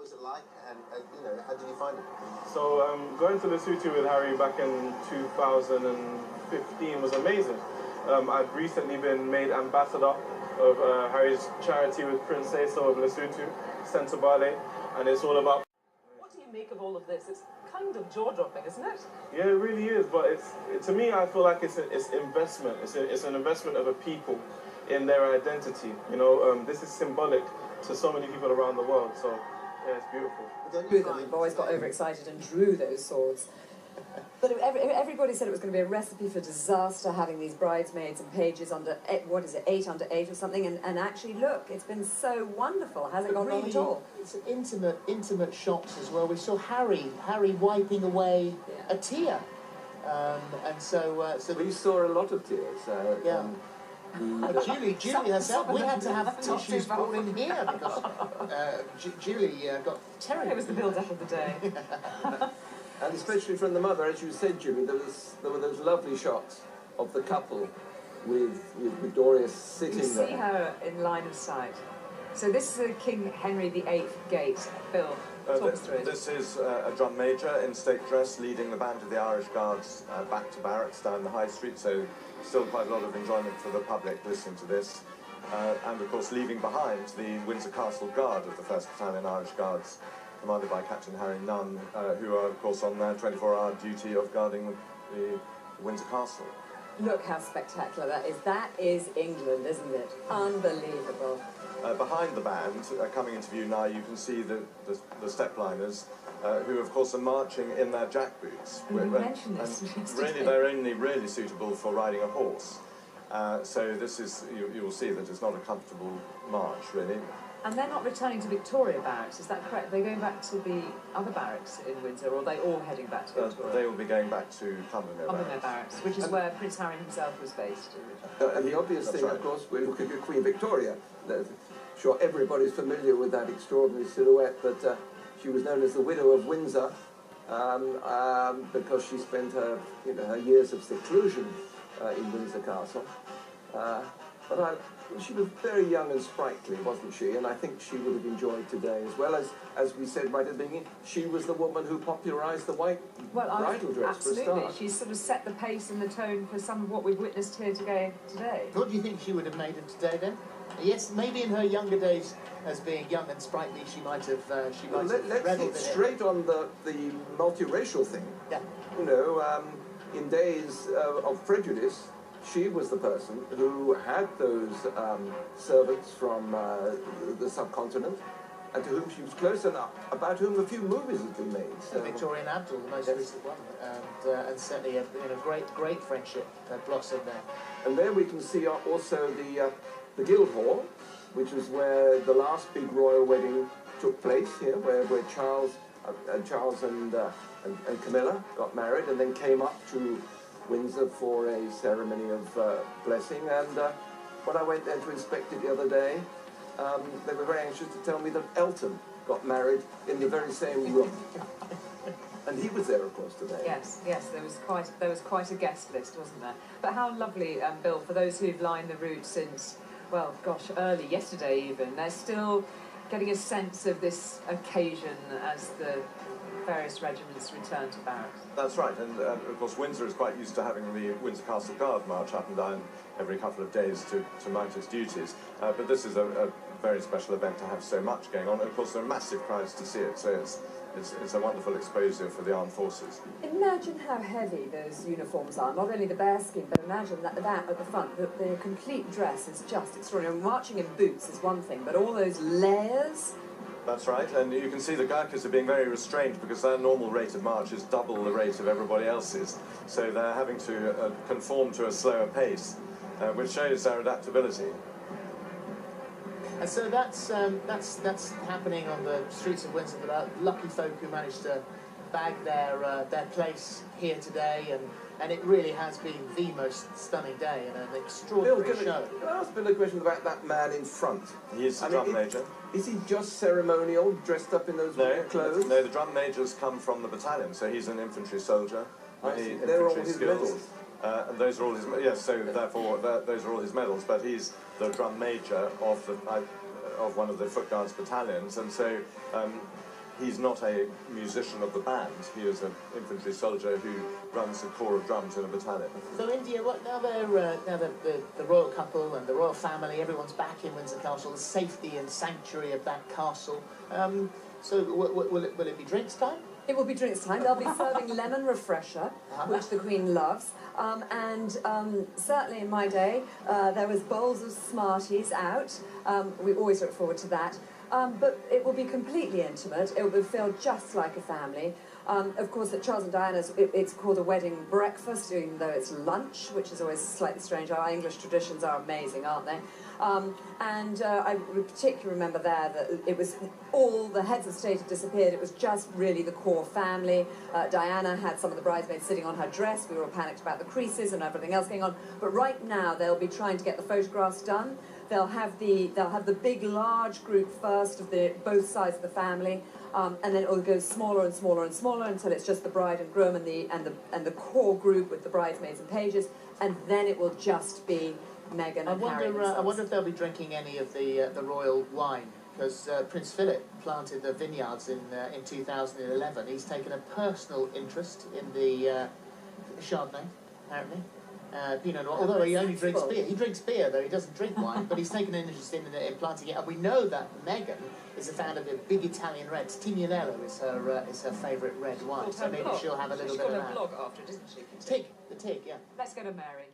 was it like, and you know, how did you find it? So going to Lesotho with Harry back in 2015 was amazing. I'd recently been made ambassador of Harry's charity with Princesa of Lesotho, Sentebale, and it's all about... What do you make of all of this? It's kind of jaw-dropping, isn't it? Yeah, it really is, but to me, I feel like it's investment. It's an investment of a people in their identity. You know, this is symbolic to so many people around the world, so yeah, it's beautiful. The boys got overexcited and drew those swords. But everybody said it was going to be a recipe for disaster, having these bridesmaids and pages under, 8 under 8 or something, and actually, look, it's been so wonderful. Hasn't gone wrong at all. It's intimate shots as well. We saw Harry wiping away a tear. And so we saw a lot of tears. Yeah. Julie herself, we had to have tissues brought in here because Julie got terrible. It was the build-up of the day. And especially from the mother, as you said, Julie, there were those lovely shots of the couple with Victoria sitting there. You see her in line of sight. So this is King Henry VIII gate. Bill, talk us through it. This is a drum major in state dress leading the band of the Irish Guards back to barracks down the High Street, so still quite a lot of enjoyment for the public listening to this. And of course leaving behind the Windsor Castle Guard of the 1st Battalion Irish Guards, commanded by Captain Harry Nunn, who are of course on their 24-hour duty of guarding the Windsor Castle. Look how spectacular that is. That is England, isn't it? Unbelievable. Behind the band, coming into view now, you can see the stepliners, who of course are marching in their jack boots. You mentioned this. Really, they're only really suitable for riding a horse. So this is, you will see that it's not a comfortable march, really. And they're not returning to Victoria Barracks, is that correct? They're going back to the other barracks in Windsor, or are they all heading back to Victoria? They will be going back to Cumbernauld Barracks, which is where Prince Harry himself was based. And the obvious thing, of course, we're looking at Queen Victoria. I'm sure everybody's familiar with that extraordinary silhouette, but she was known as the Widow of Windsor because she spent her years of seclusion in Windsor Castle. But she was very young and sprightly, wasn't she? And I think she would have enjoyed today as well. As we said right at the beginning, she was the woman who popularised the white bridal dress for a start. Absolutely. She's sort of set the pace and the tone for some of what we've witnessed here today. What do you think she would have made of today then? Yes, maybe in her younger days, as being young and sprightly, she might have. Let's hit straight on the multiracial thing. Yeah. You know, in days of prejudice, she was the person who had those servants from the subcontinent, and to whom she was close enough, about whom a few movies have been made. So. Victoria and Abdul, the most recent one, and certainly a great friendship blossomed there. And there we can see also the Guildhall, which is where the last big royal wedding took place here, where Charles and Camilla got married, and then came up to Windsor for a ceremony of blessing. And when I went there to inspect it the other day, they were very anxious to tell me that Elton got married in the very same room. And he was there, of course, today. Yes, there was quite a guest list, wasn't there? But how lovely, Bill, for those who've lined the route since, well, gosh, early yesterday even, they're still getting a sense of this occasion as the various regiments return to barracks. That's right, and of course Windsor is quite used to having the Windsor Castle Guard march up and down every couple of days to mount its duties, but this is a very special event to have so much going on, and of course there are massive crowds to see it, so it's a wonderful exposure for the armed forces. Imagine how heavy those uniforms are, not only the bearskin, but imagine that at the front, the complete dress is just extraordinary. Marching in boots is one thing, but all those layers... That's right, and you can see the Gurkhas are being very restrained because their normal rate of march is double the rate of everybody else's, so they're having to conform to a slower pace, which shows their adaptability. And so that's happening on the streets of Windsor for the lucky folk who managed to bag their place here today, and it really has been the most stunning day and an extraordinary show. Can I ask Bill a question about that man in front? He is the drum major. Is he just ceremonial, dressed up in those clothes? No, the drum majors come from the battalion, so he's an infantry soldier. They're all his medals. And those are all his, yes, so therefore those are all his medals, but he's the drum major of one of the Foot Guards battalions, and so he's not a musician of the band. He is an infantry soldier who runs a corps of drums in a battalion. So India, what now? The royal couple and the royal family, everyone's back in Windsor Castle, the safety and sanctuary of that castle. So will it be drinks time? It will be drinks time. They'll be serving lemon refresher, which the Queen loves. Certainly in my day, there was bowls of Smarties out. We always look forward to that. But it will be completely intimate. It will feel just like a family. Of course, at Charles and Diana's, it's called a wedding breakfast, even though it's lunch, which is always slightly strange. Our English traditions are amazing, aren't they? I particularly remember there that it was all the heads of state had disappeared. It was just really the core family. Diana had some of the bridesmaids sitting on her dress. We were all panicked about the creases and everything else going on. But right now, they'll be trying to get the photographs done. They'll have the big, large group first of both sides of the family, and then it will go smaller and smaller and smaller until it's just the bride and groom and the core group with the bridesmaids and pages, and then it will just be Meghan and Harry themselves. I wonder if they'll be drinking any of the royal wine, because Prince Philip planted the vineyards in 2011. He's taken a personal interest in the Chardonnay, apparently. Pinot Noir, although he only drinks beer. He drinks beer, though he doesn't drink wine, but he's taken an interest in planting it. And we know that Meghan is a fan of the big Italian reds. Tignanello is her favourite red wine, so maybe she'll have a little bit of that. She's got a blog after, doesn't she? Tig, the Tig, yeah. Let's go to Mary.